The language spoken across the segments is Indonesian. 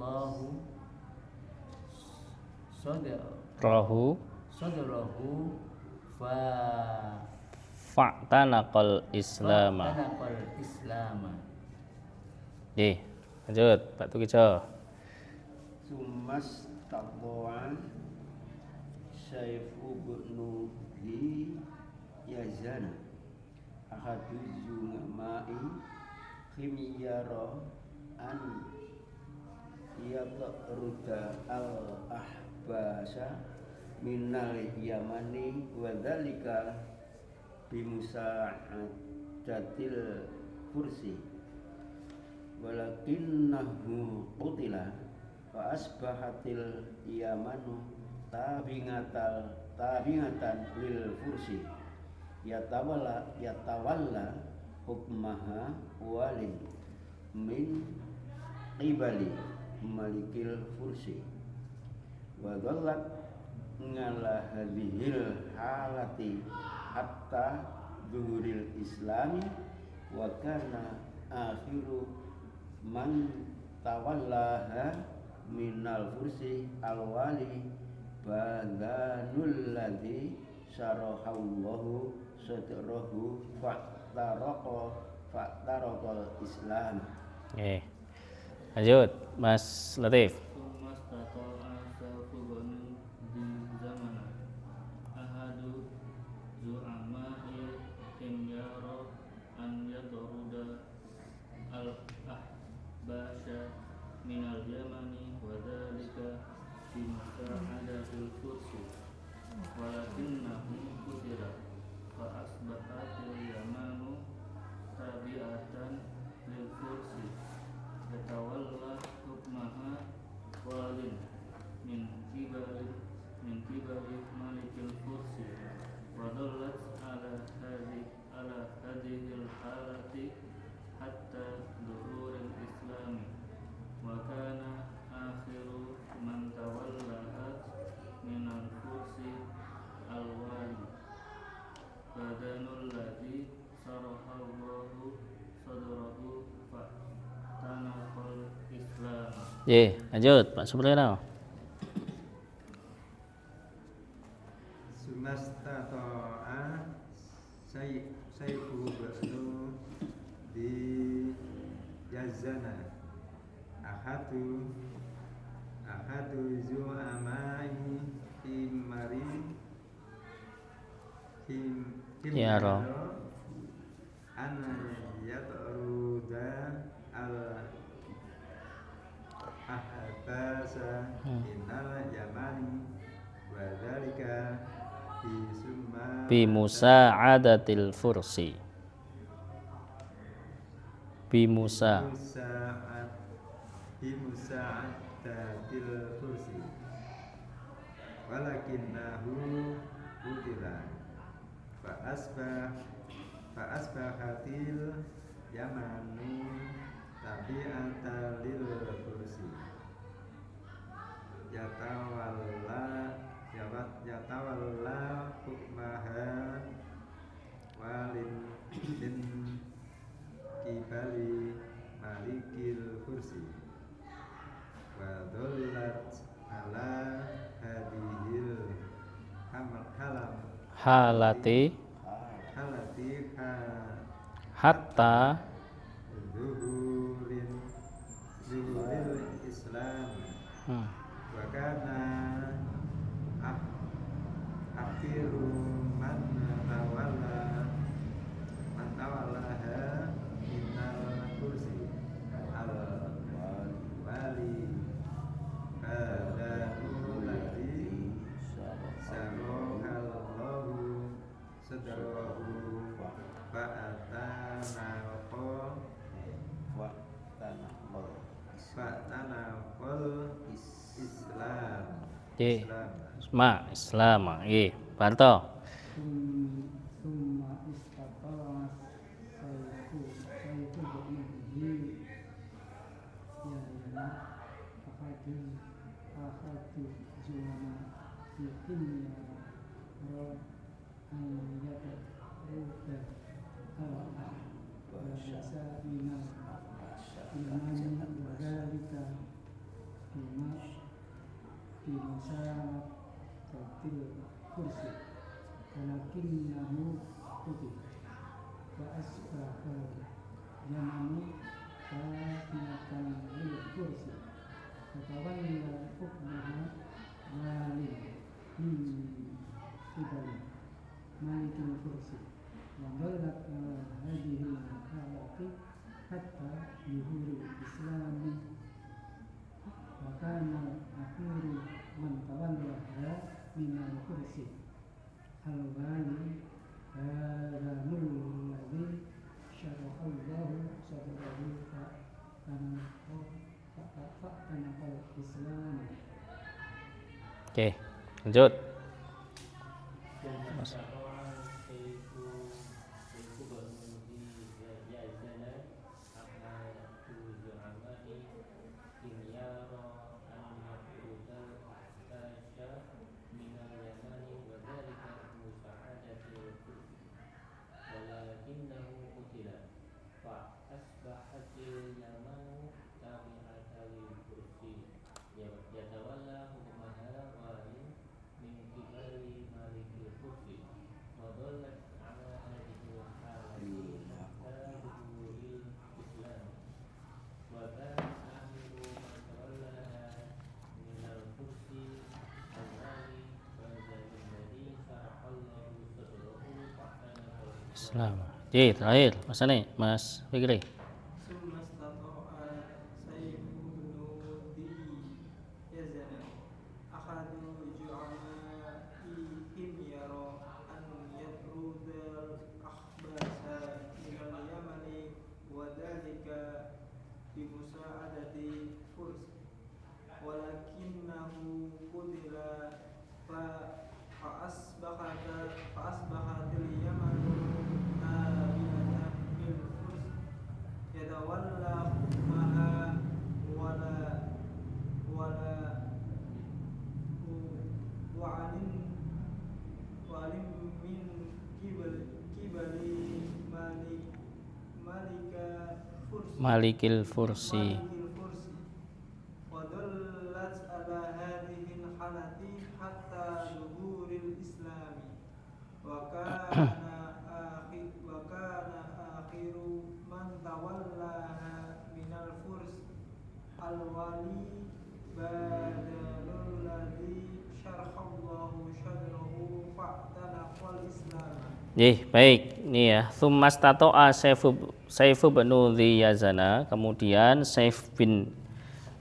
Allahu Rahu sadrahu fa fa'tanaqal islama. Nggih, lanjut Pak Tukijo. Sumas taqwa Syaifu ibnu di Yazana ahadu zumai khimyara an yaqruda al-ahbasa minal yamani wa dzalika bimusa'adatil kursi walakinnahu qutila fa asbahatil yamanu tabingatan lil fursi yatawalla hukmaha walin min qibali malikil fursi wa dhallat ngala hadhil halati hatta zuhuril islami wa kana akhiru man tawallaha minal fursi alwali badanul ladzi syarahallahu sadrahu fa'taraqal islam. Lanjut Mas Latif. minal yamani wa dzalika fi musa'adatil kursi walakinnahum qutila fa asbahatil yamanu tabi'atan lil kursi yatawalla hukmaha walin min kibali malikil kursi wa dallat ala hadhil halati hatta dhuhuril islami wa kana akhiru man tawallaha minal kursi alwali badanul ladzi sarahallahu sadrahu fa tanaqal islam. Lanjut Pak Supriyatno. Sumastata'a Sayfu ba'nu di Yazana ahadu zu'amai Yaro ana yatruda al ahbasa minal yamani wa dzalika bi musa'adatil fursi bimusa'adatil fursi walakinnahu qutila fa asbahatil yamanu tabi'ata lil fursi yatawalla hukmaha walin min kibali malikil fursi wa dhallat ala hadhil halati hatta zuhuril islam wa kana akhiru man tawallaha minal kursi al wali badanul ladzi sarahallahu sadrahu fa'tanaqal islam. Islam. Banto. Summa istata'a sayfu ba'nuhi ahadu zu'ama yakin ya yatruda al-ahbasa minal yamani wa dzalika bimusa'adatil kursi walakinnahu kutib wa asbaha yamanu kafinatan lil kursi fatawalla hukmaha walin min qibali malikil kursi wa dhallat ala hadhihi al-halati hatta yuhurul islami wa kana akhiru man tawallaha minal kursi al-wali hadhamul ladhi syarahallahu sadrahu fa'tanaqal islam. Oke, lanjut. Mas. Islam. Jadi terakhir Mas Ani, Mas Fikri. ثم استطاع سيف بن ذي يزن أحد زعمائهم يرى أن يطرد الأحباس من اليمن وذلك بمساعدة فرس ولكنه قتل فأصبحت اليمن يتولى حكمها وعلم من قبل Malikil Fursi. ودلت على هذه الحالة حتى ظهور الإسلام وكان آخر من تولاها من الفرس الولي بدل الذي شرح الله صدره فاعتنق الإسلام. Baik, ini ya. Tsummas tato'a Saifu bin Dhi Yazana, kemudian Saif bin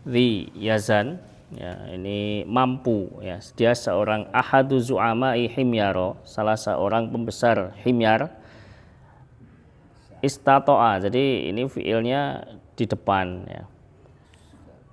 Dhi Yazan, ya, ini mampu, ya. Dia seorang ahadu zu'ama'i himyaro, salah seorang pembesar himyar. Istato'a, jadi ini fiilnya di depan, ya.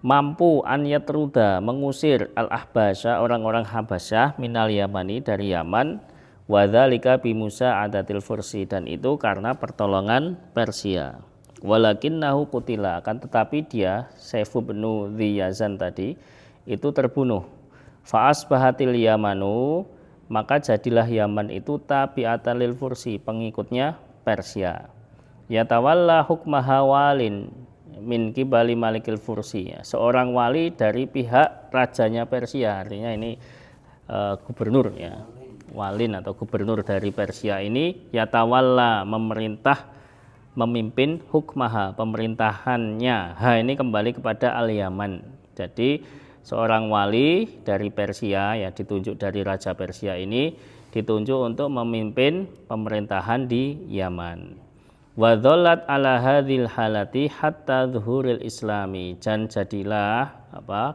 Mampu an yatruda, mengusir al-ahbasya, orang-orang Habasyah minal Yamani, dari Yaman. Wadzalika bi musa'adatil Fursi, dan itu karena pertolongan Persia. Walakinnahu qutila, akan tetapi dia Saifu bin Dhi Yazan tadi itu terbunuh. Fa asbahatil Yamanu, maka jadilah Yaman itu tabi'atan lil Fursi, pengikutnya Persia. Yatawalla hukmaha walin min kibali malikil Fursi, ya, seorang wali dari pihak rajanya Persia, artinya ini gubernur, ya. Walin atau gubernur dari Persia ini yatawalla, memimpin hukmaha, pemerintahannya. Ini kembali kepada al-Yaman. Jadi seorang wali dari Persia, ya, ditunjuk dari raja Persia ini ditunjuk untuk memimpin pemerintahan di Yaman. Wa dhallat ala hadhil halati hatta zuhuril islami, dan jadilah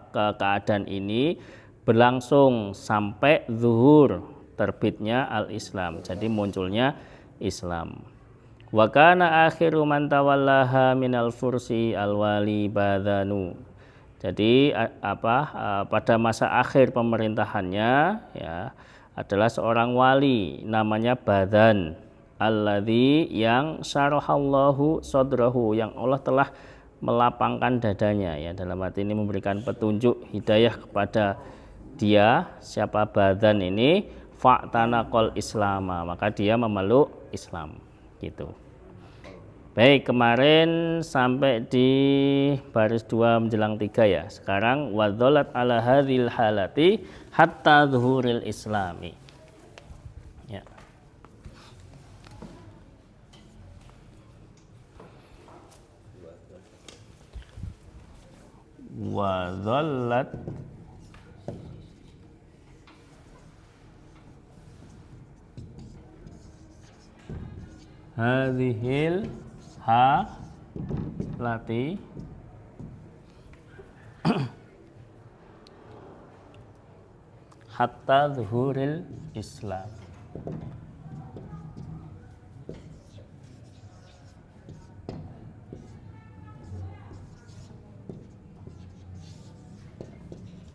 keadaan ini berlangsung sampai zuhur, terbitnya al-Islam, jadi munculnya Islam. Wa kana akhiru man tawallaha minal Fursi al-wali Badhanu. Jadi pada masa akhir pemerintahannya, ya, adalah seorang wali namanya Badhan, alladzi yang syarahallahu sadrahu, yang Allah telah melapangkan dadanya, ya, dalam arti ini memberikan petunjuk hidayah kepada dia. Siapa Badhan ini? Fa'tanaqal islama, maka dia memeluk Islam, gitu. Baik, kemarin sampai di baris 2 menjelang 3 ya. Sekarang wadzolat ala hadhil halati hatta zuhuril islami. Ya. Wadzolat hadhil halati hatta zuhuril Islam.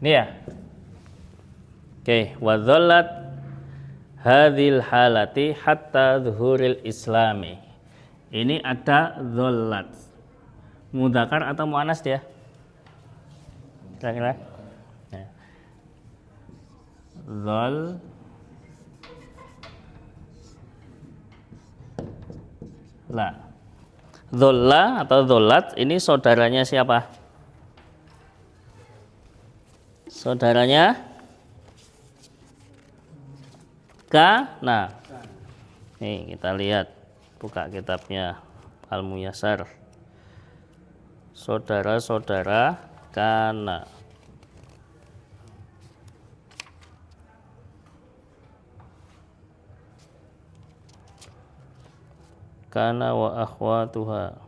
Ini ya. Oke, wa dhallat hadhil halati hatta zuhuril islami. Ini ada dhallat. Mudzakkar atau muannas dia? Kira-kira? Ya. Dhal la. Dholla atau dhollat ini saudaranya siapa? Saudaranya kana. Nih kita lihat, buka kitabnya Al-Muyassar. Saudara-saudara kana. Kana wa akhwatuha.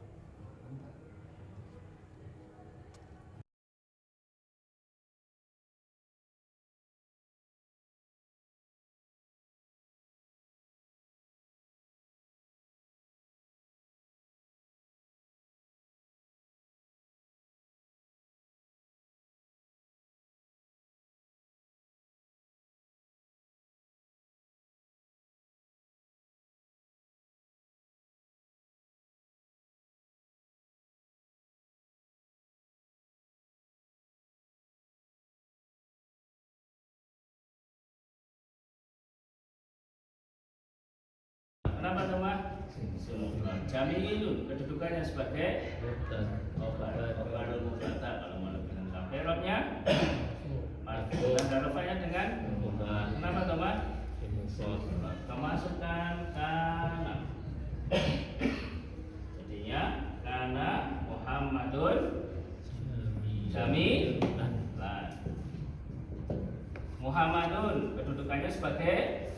Kenapa nama? Jamilun, kedudukannya sebagai obarul mubtada kalau mau lebih lengkap. I'rabnya marfu dan rafa'nya dengan kenapa nama? Kemasukkan kana. Jadinya kana Muhammadun Jamilan. Muhammadun kedudukannya sebagai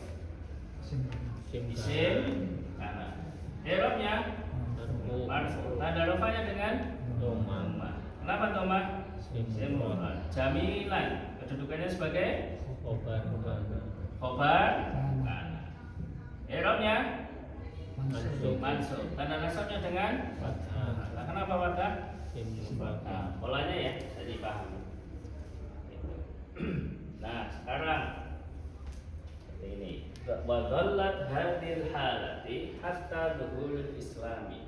isim kana. I'rabnya marfu. Tanda rafa'nya dengan dhamma. Kenapa dhamma? Isim mufrad. Jamilan kedudukannya sebagai khobar kana. I'rabnya mansub. Tanda nasabnya dengan fathah. Kenapa fathah? Nah, polanya ya, jadi paham. Nah, sekarang seperti ini. Wa dhallat hadhil halati hatta dhuhuril islami.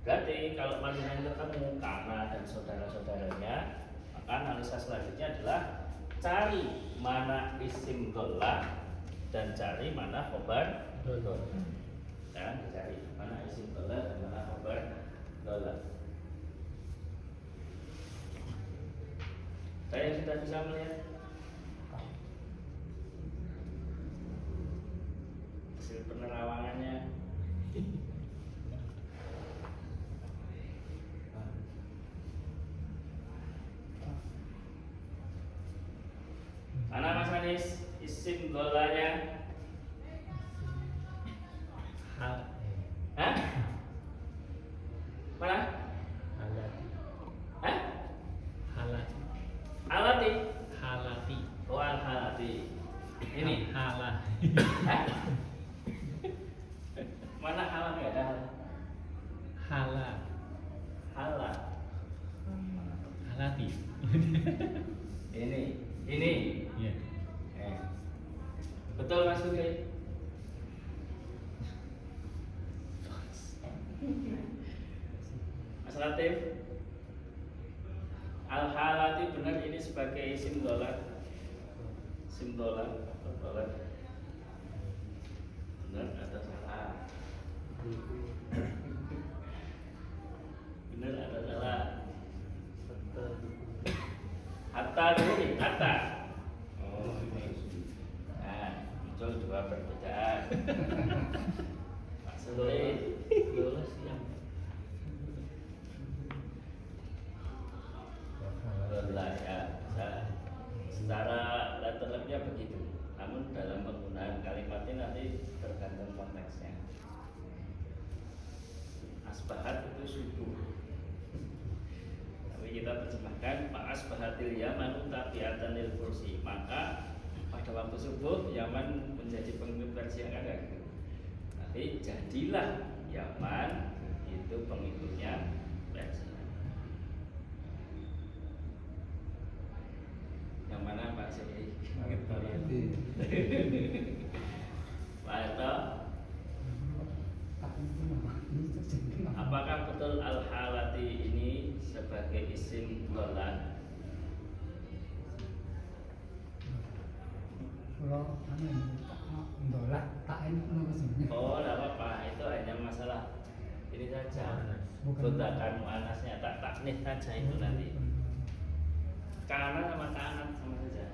Berarti kalau panjenengan ketemu kana dan saudara-saudaranya, maka analisa selanjutnya adalah cari mana isim dhallah dan cari mana khobar dhallah. Dan dicari mana isim dhallah dan mana khobar dhallah. Saya sudah bisa melihat penerawangannya. Mana Mas Anis isim dhalahnya? Hah? Mana? Hah? Halati. Oh, halati. Ini halah. Mana halah enggak ada? Halah. Halati. Ini. Iya. Betul Mas Duki? Mas Latif? Al-halati benar ini sebagai isim dhallah. Isim dhallah. Benar atau salah? Hatta dulu, hatta. Oh, ini. Nah, muncul dua perbedaan. Maksudnya, lulus yang lah ya, secara letternya begitu. Namun dalam penggunaan kalimat ini nanti tergantung konteksnya. Asbahat itu subuh. Tapi kita terjemahkan Pak asbahatil Yaman tabiatan lil kursi. Maka pada waktu subuh Yaman menjadi pengikut Persia kan gitu. Tapi jadilah Yaman itu pengikutnya Persia. Yang mana Pak Syekh? Apakah betul al-halati ini sebagai isim dhallah? Kalau ndolak tak enak maksudnya. Oh, tidak apa-apa. Itu hanya masalah ini saja. Mudzakkar muannasnya tak taknis saja itu nanti. Kana sama kanat sama saja.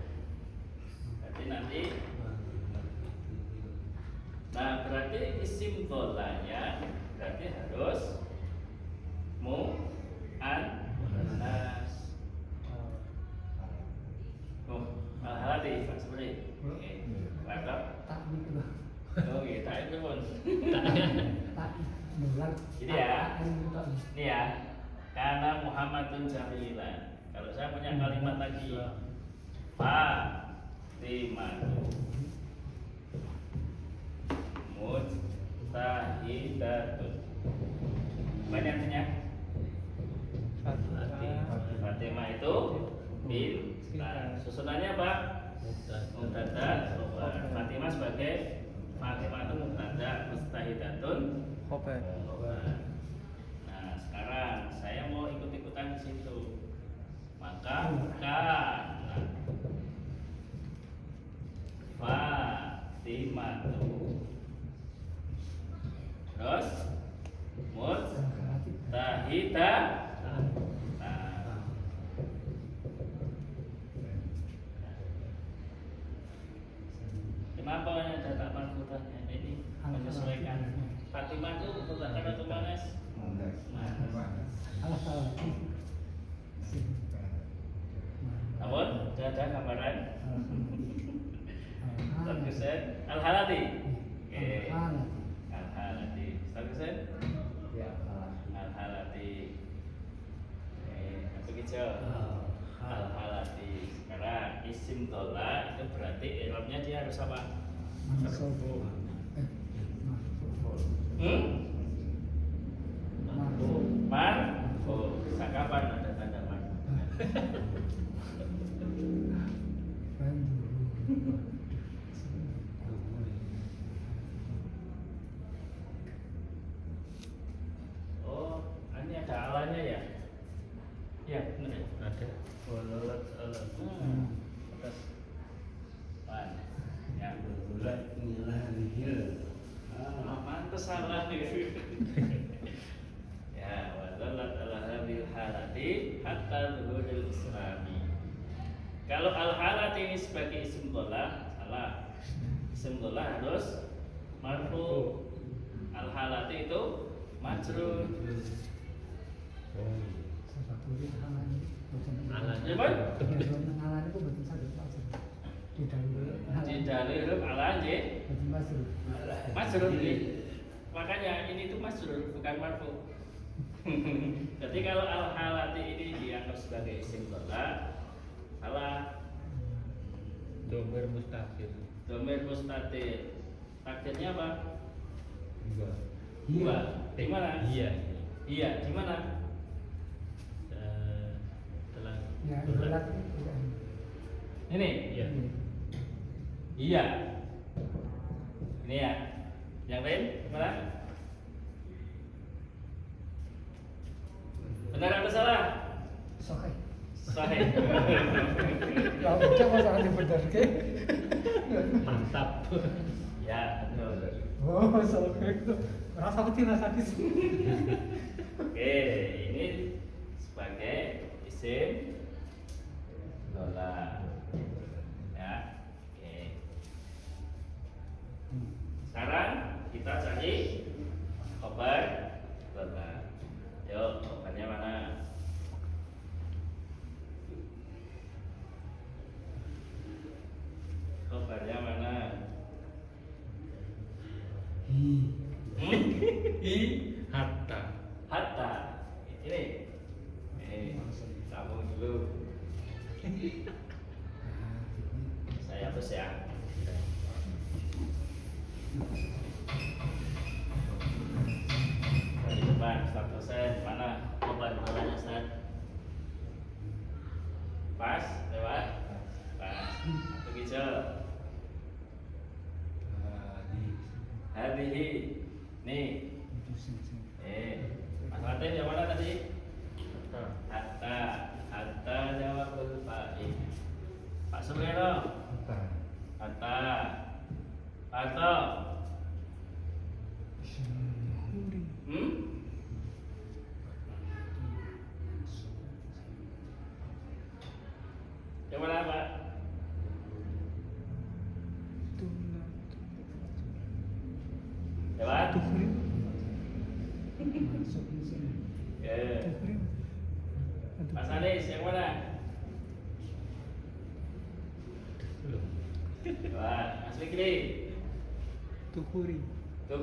Jadi nanti. Nah, berarti isim dhalanya berarti harus muannas. Oh, al-halati Pak Supri. Oke. Mantap. Tak gitu lah. Oh, iya, tak itu pun. Tak ndolak. Ini ya. Ini ya. Karena Muhammadun Jamilan. Kalau saya punya kalimat lagi. Fatimatu mujtahidatun. Apa ini artinya? Fatimah itu pintar. Susunannya apa? Mubtada. Fatimah sebagai Fatimah itu mubtada, mujtahidatun khobar. Nah, sekarang saya mau ikut-ikutan di situ. Maka Fatimah terus mujtahidatun. Kenapa ada tak marfutannya? Ini menyesuaikan. Fatimah itu mudzakkar atau muannas? Namun, sudah ada gambaran. Terkesan al-halati. Oke. Al-halati. Terkesan? Al-halati. Apa gitu? Al-halati. Sekarang isim dhallah itu berarti i'rabnya dia harus apa? Marfu. Kapan ada tanda marfu? Oh, ini ada alanya ya? Ya, benar ya? Ada. Walalat alat. Terus, pan, ya. Bulat nilahil. Mantas salah nih. Ya, wadalat ala hadhil halati hatta zuhuril islami. Kalau al-halati ini sebagai isim dhallah, salah. Isim dhallah harus marfu. Al-halati itu majrur. Ya, Pak? Alan itu betul saja Di dalil huruf ala nggih. Majrur ini. Makanya ini tuh majrur bukan marfu. Jadi kalau al-halati ini dianggap sebagai isim dhallah, salah. Domir mustaqil. Domir mustatir. Takdirnya apa? Dua. Di mana? Iya. Iya, di mana? Telah. Ya, ndolak. Ini. Iya. Iya. Ini ya. Yang lain mana? Benar atau salah? Sahih. Sahih. Lah udah masalah benar ke? Mantap. Ya, betul. Oh, sahih. Rasa betul rasa di sini. Oke, ini sebagai isim dolar. Ya, oke. Sekarang kita cari khobar dolar. Yuk, khobarnya mana? Khobarnya mana? Hatta. Hatta. Ini. Kamu dulu. Saya hapus ya. Dari depan, Ustaz dosen. Mana khobar dolanya, Ustaz? Pas, lewat. Pas. Begitu. Hadihi. Nih. Mas Martin yang mana tadi? Hatta. Hatta jawabul fa'il. Pak Suryano. Hatta. Hatta. Yang mana Pak? Lewat. Mas Anis yang mana? Wah, Mas Fikri. Tuhuri. Ya.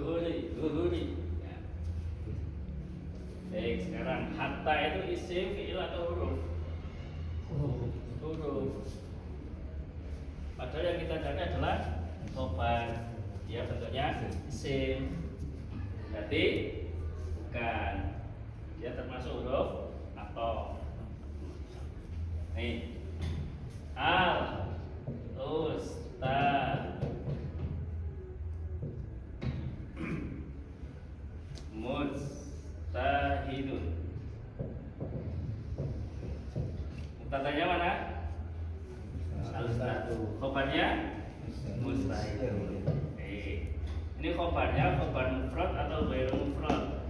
Baik, sekarang hatta itu isim, fi'il atau huruf? Huruf. Padahal yang kita cari adalah khobar. Dia bentuknya isim. Berarti bukan. Dia termasuk huruf atau. Nih. Al Ustaz Mujtahidun. Mubtada'nya mana? Al-Ustadu. Khobarnya Mujtahidun. Ini khobarnya khobar mufrad atau ghairu mufrad?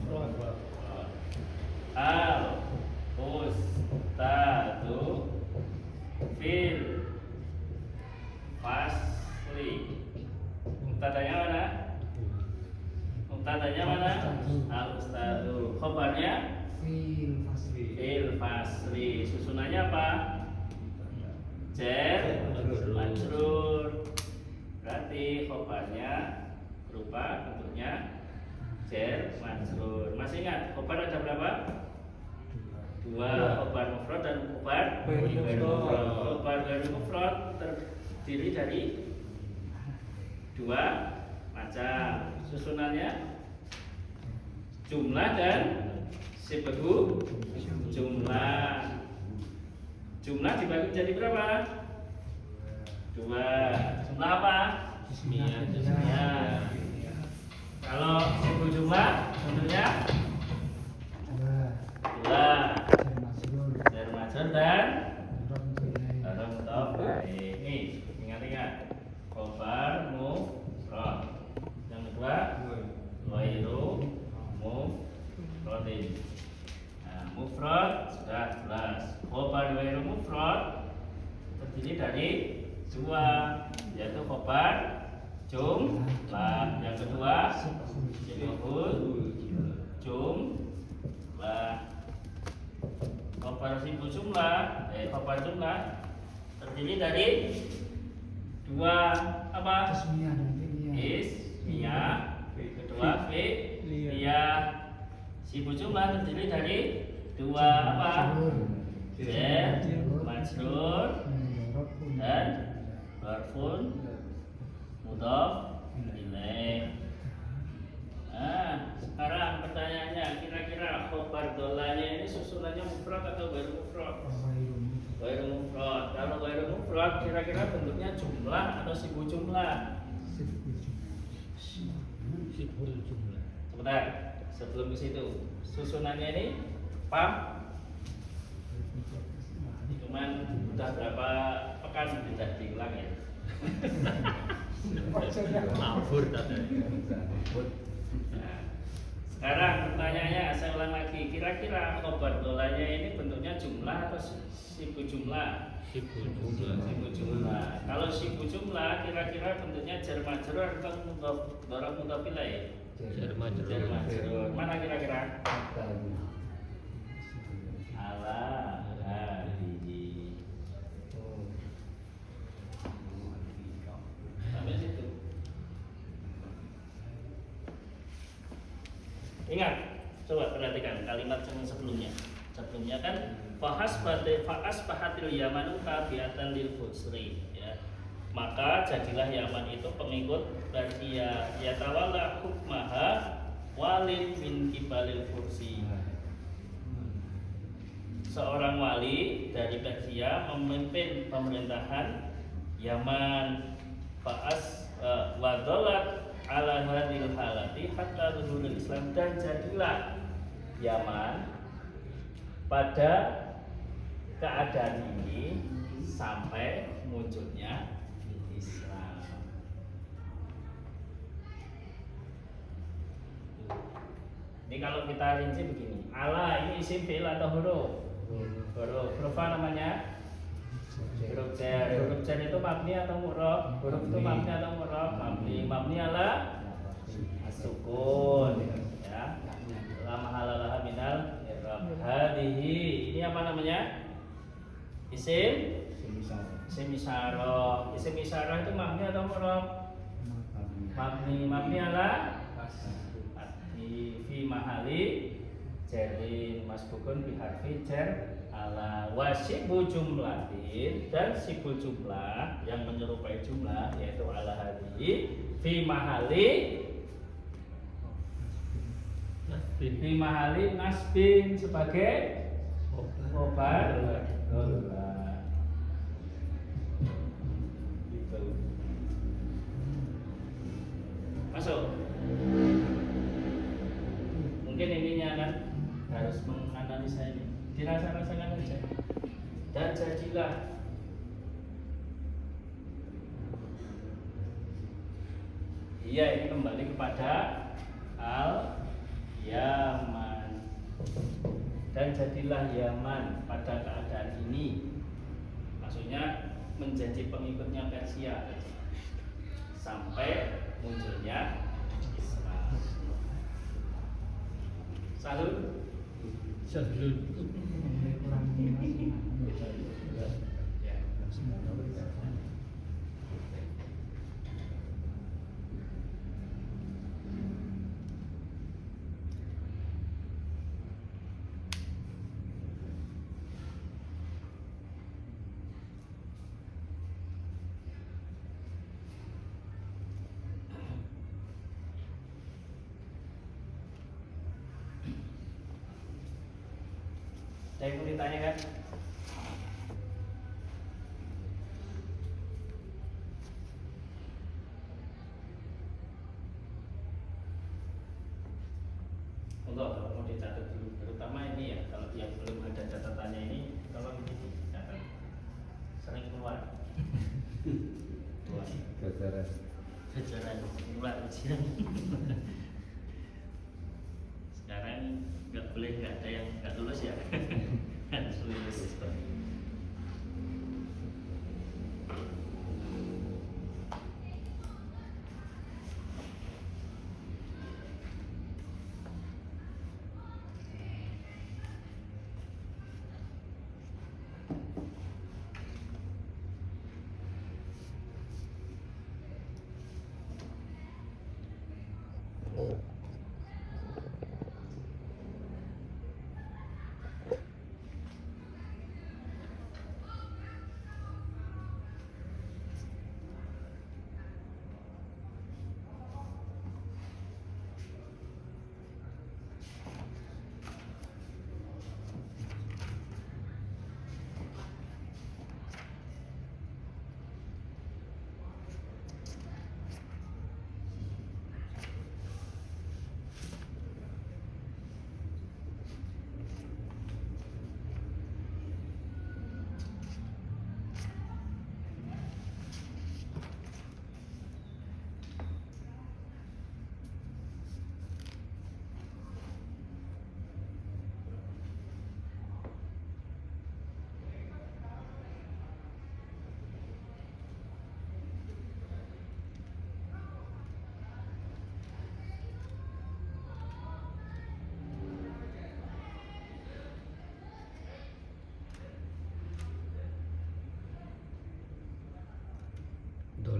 Mufrad. Al-Ustadu fil fasli. Mubtada'nya mana? Mubtada'nya mana? Al-Ustadu. Khobarnya fil fasli. Susunannya apa? Jar majrur. Berarti khobarnya berupa bentuknya jar majrur. Masih ingat khobar ada berapa? Dua, khobar mufrad dan khobar ghairu mufrad. Khobar ghairu mufrad terdiri dari dua macam. Susunannya jumlah dan sibagu jumlah. Jumlah dibagi menjadi berapa? Dua. Jumlah apa? Ismiyah. Kalau sibagu jumlah bentuknya dua. Jar majrur dan mudhaf ilaih. Ini ingat-ingat. Khobar mufrad. Yang kedua ghairu mufradin. Nah, mufrad sudah jelas. Khobar ghairu mufrad terdiri dari dua, yaitu khobar jumlah. Yang kedua sibahul jumlah. Khobar sibul jumlah, khobar jumlah terdiri dari dua apa? Ismiyah. Kedua fi'liyah. Sibul jumlah terdiri dari dua apa? Jar majrur dan dzarfun mudhaf ilaih. Nah, sekarang pertanyaannya, kira-kira khobar dolanya ini susunannya mufrad atau ghairu mufrad? Ghairu mufrad. Kalau ghairu mufrad, kira-kira bentuknya jumlah atau sibul jumlah? Sibul jumlah. Sebentar, sebelum ke situ, susunannya ini paham? Cuman udah berapa pekan tidak diulang ya? Mabur katanya. Nah, Sekarang pertanyaannya saya ulang lagi, kira-kira khobar dolanya ini bentuknya jumlah atau sibu jumlah? Sibu jumlah. Sibu jumlah. Kalau sibu jumlah kira-kira bentuknya jar majrur atau dhorof mudhof ilaih? Jar majrur. Jar majrur. Mana kira-kira? Ala hadihi. Sampai situ. Ingat, coba perhatikan kalimat yang sebelumnya. Sebelumnya kan fa'asbahatil yamanu tabi'atan lil fusri, ya. Maka jadilah Yaman itu pengikut Persia, yatawalla hukmaha walin min kibalil fursi. Seorang wali dari Persia memimpin pemerintahan Yaman. Wadolat ala hadil halati hatta zuhurul Islam, dan jadilah Yaman pada keadaan ini sampai munculnya Islam. Ini kalau kita rinci begini, ala ini isim fi'il atau huruf? Huruf apa namanya? Huruf jar. Huruf jar itu mabni atau mu'rab? Huruf itu mabni atau mu'rab? Mabni. Mabni ala sukun, ya. La mahalalah minal i'rab. Hadihi, ini apa namanya? Isim? Isim isyarah. Isim isyarah itu mabni atau mu'rab? Mabni. Mabni ala fi mahali jarin masbukun bi harfi jar ala wasibu jumlatin, dan sibul jumlah yang menyerupai jumlah yaitu ala hadihi fi mahali nasbin sebagai khobar dolar. Gitu. Masuk. Mungkin ininya kan harus menganalisa ini, dirasa-rasakan aja. Dan jadilah iya, ini kembali kepada Yaman. Dan jadilah Yaman pada keadaan ini, maksudnya menjadi pengikutnya Persia sampai munculnya Islam. Salut. Salut. Ya. Saya mau ditanya kan? Kalau mau dicatat dulu, terutama ini ya, kalau yang belum ada catatannya ini, tolong dicatat. Sering keluar. Jajaran keluar ujian. Sekarang nggak boleh, nggak ada yang nggak lulus ya. Harus lulus.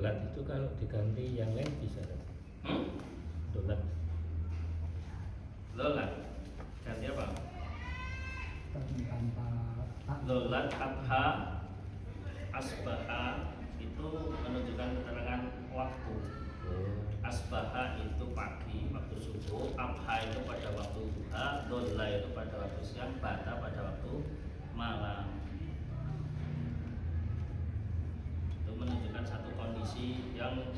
dolat itu kalau diganti yang lain bisa. Dolat. Lolat. Ganti apa? tanpa Lolat, abha, asbaha itu menunjukkan keterangan waktu. Asbaha itu pagi, waktu subuh. Abha itu pada waktu duha. Dola itu pada waktu siang. Bata pada waktu malam. Itu menunjukkan satu kondisi yang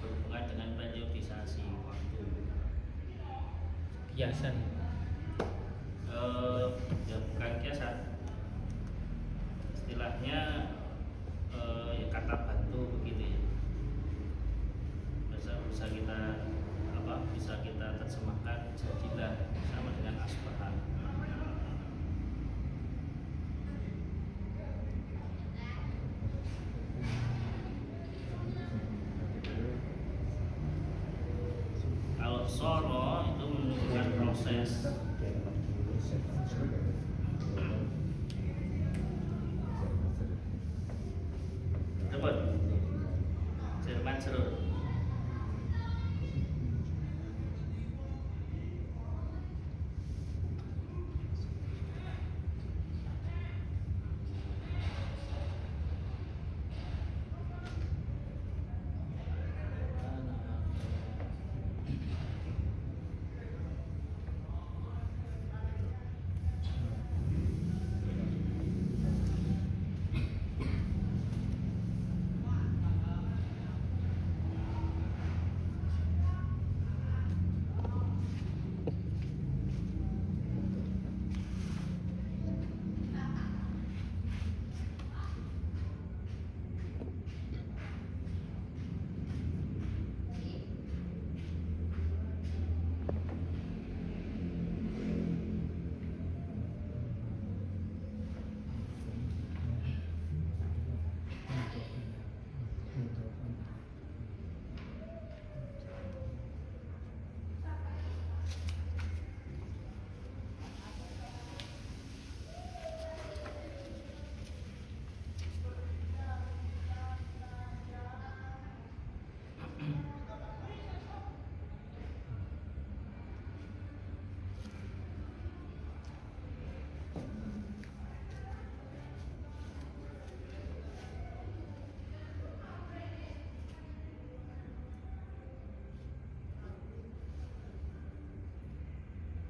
berhubungan dengan periodisasi waktu. Kiasan. Ya bukan kiasan. Istilahnya ya kata bantu begitu ya. Bisa kita bisa kita terjemahkan jadilah sama dengan asbahan. Kalau soro itu menunjukkan proses. Cepet. Jerman serut.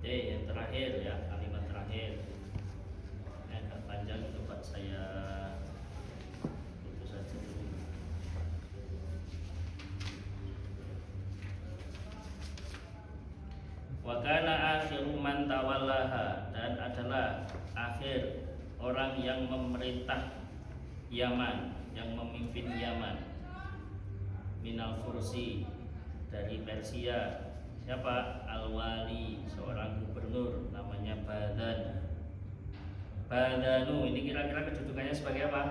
Yang terakhir ya, kalimat terakhir. Agak panjang, coba saya putus saja dulu. Wa kana akhiru man tawallaha, dan adalah akhir orang yang memerintah Yaman, yang memimpin Yaman. Minal Fursi, dari Persia. Siapa? Al-Wali, seorang gubernur namanya Badan. Badanu ini kira-kira kedudukannya sebagai apa?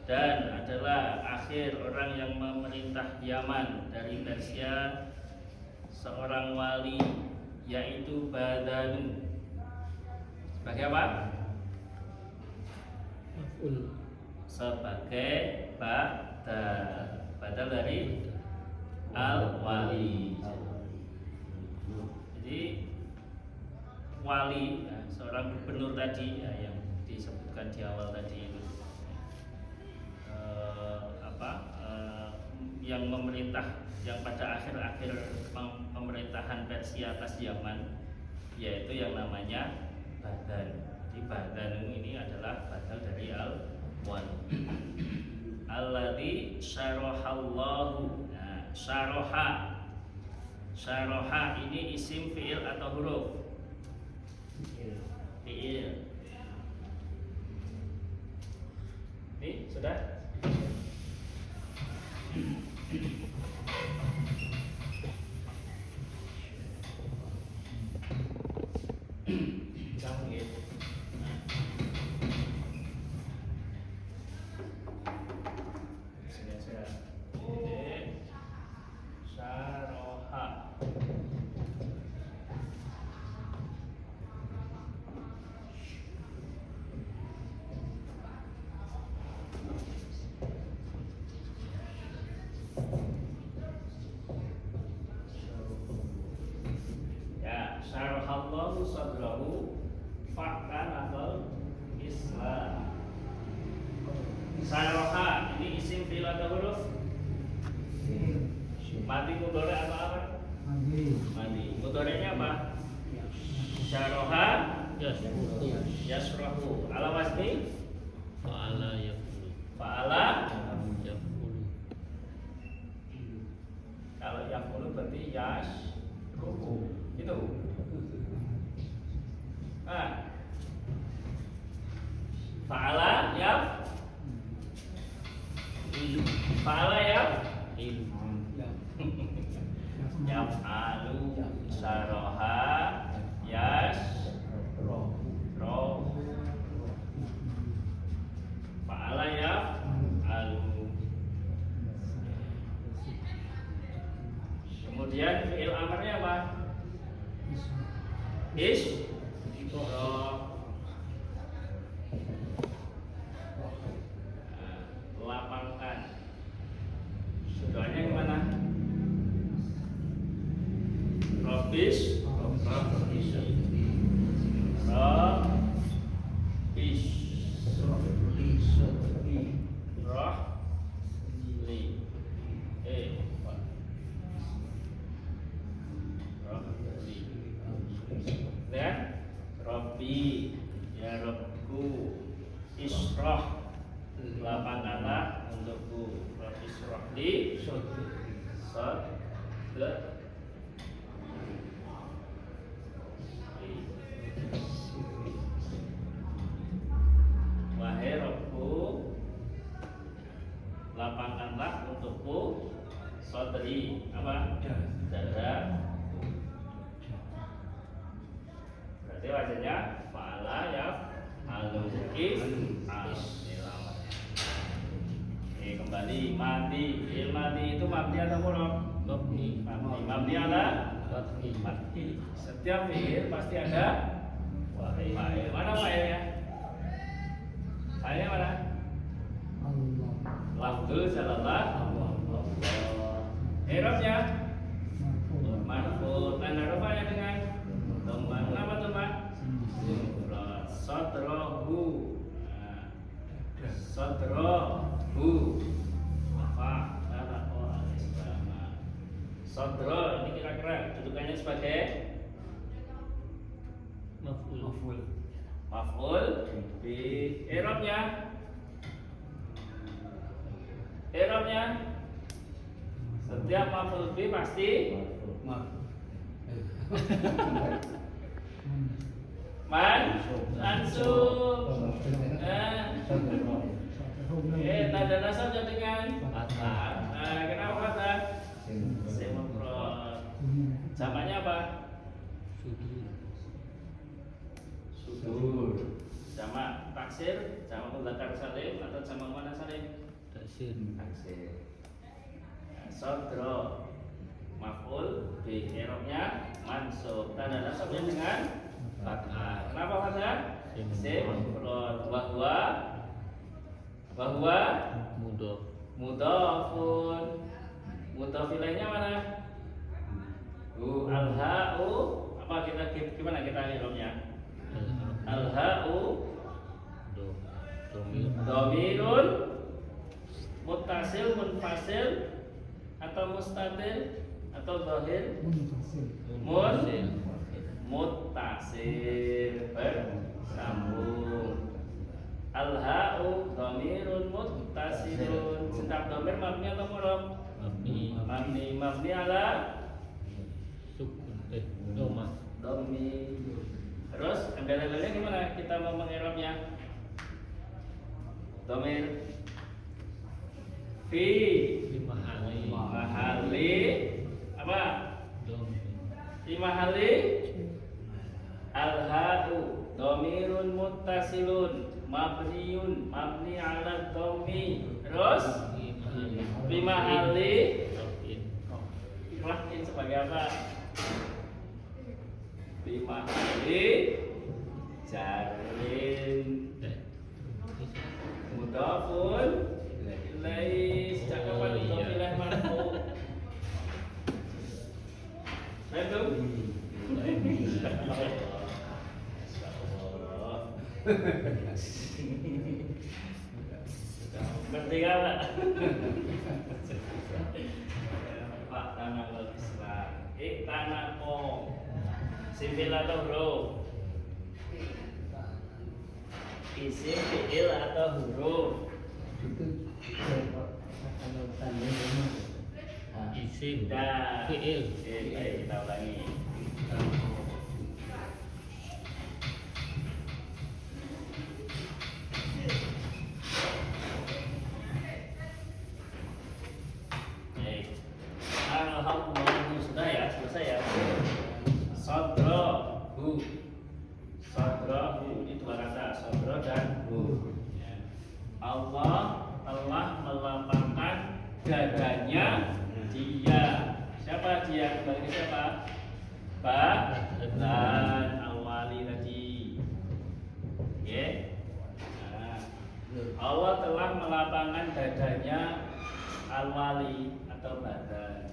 Dan adalah akhir orang yang memerintah Yaman dari Persia, seorang wali, yaitu Badanu. Sebagai apa? Maf'ul. Sebagai badal. Badal dari Al-Wali. Jadi wali, ya, seorang gubernur tadi ya, yang disebutkan di awal tadi itu yang memerintah, yang pada akhir-akhir pemerintahan Persia atas Yaman, yaitu yang namanya Badan. Jadi Badan ini adalah badal dari Al-Wali. Alladzi syarahallahu. Nah, syaraha ini isim fiil atau huruf? Fiil. Ini sudah? Kamu gitu. Sini aja. Ini syaraha. atau huruf? Mati mudhari atau apa? Mati. Mudhari'nya apa? Syaraha yasrahu. Ala wazni Fa'ala yaqulu. fa'ala. Yaqulu. Kalau yaqulu berarti yasruhu. Itu. Fa'ala fa'ala yaf'alu syaraha yasrahu. Fa'ala yaf'alu. Kemudian fi'il amarnya apa? Lapangkan. Doanya gimana? Robbis dan Robbi, ya Robku, Isroh, lapangkanlah untukku. Robbi Isrohli wahai Robku, lapangkanlah untukku sodri, apa? Dada. Berarti wajahnya fa'ala yaf'alu. Kembali mati. Fi'il mati itu mabni atau mudhaf? Mabni. Mabni ala mati. Setiap fi'il pasti ada fa'il. Mana fa'ilnya? Fa'ilnya mana? Lafzul jalalah i'rabnya marfu. Tanda rafa'nya dengan dhamma. Kenapa dhamma? Sadrahu. Sadrahu. Sadra ini kira-kira dudukannya sebagai maf'ul bi. I'rabnya setiap maf'ul bi pasti mansub. Tanda nasabnya dengan fathah. Kenapa fathah? Semufrad. Jamaknya apa? Sudur. Jamak taksir, jamak mudzakkar salim atau jamak muannas salim? Taksir. Sadra maf'ul bi, i'rabnya mansub. Tanda nasabnya dengan fathah. Kenapa fathah? Semufrad. Wa huwa mudhafun. Mudhaf ilaihnya mana? Al-ha'u. Apa gimana kita i'rabnya? Al-ha'u dhamirun muttasil munfasil atau mustatir atau dhahir muttasil bersambung. Al-ha'u dhamirun muttasilun. Setiap dhamir mabni atau mudhaf? Mabni ala Sukun. Dhamma. dhammi. Terus embel-embelnya gimana kita mau mengirabnya? Dhamir fi mahali apa? Fi mahali al-ha'u dhamirun muttasilun mabni ala dhammi. Terus fi mahali rafin sebagai apa? Fi mahali jarin mudhafun ilaihi. Sejak kapan mudhaf ilaih marfu? Betul? Ngerti kan Pak? Pak tanah Islam. Tanah kong. Sifil atau huruf? Isim, fiil atau huruf? Isim. Dan Fiil. Baik, kita ulangi. Baik. Alhamdulillah sudah ya, selesai ya. Sadrahu. Sadrahu ini dua kata, sadra dan hu. Ya. Allah telah melapangkan dadanya dia. Siapa dia? Kembali ke siapa? Dan awali tadi. Oke. Nah, Allah telah melapangkan dadanya al-wali atau badan.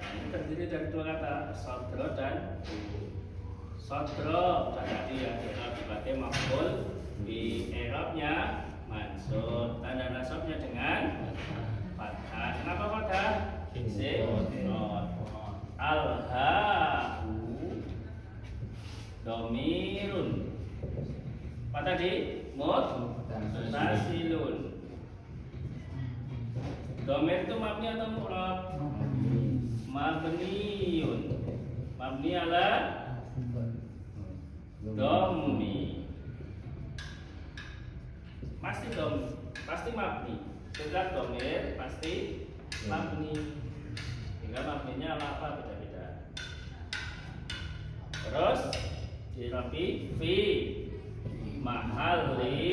Nah, ini terdiri dari dua kata, sadra dan hu. Sadra tadi yang dipakai maf'ul, di i'rabnya mansub, tanda nasabnya dengan fathah. Kenapa fathah? Isim. Al-ha'u domirun. Apa tadi? Muttasilun. Domir itu mabni atau mu'rab? Mabniun. Mabni ala domi. Pasti mabni. Sudah domir pasti mabni. Hingga mabninya ala apa beda-beda. Terus dirapi fi mahalli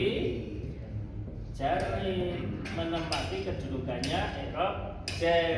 jarri, menempati kedudukannya i'rab jar.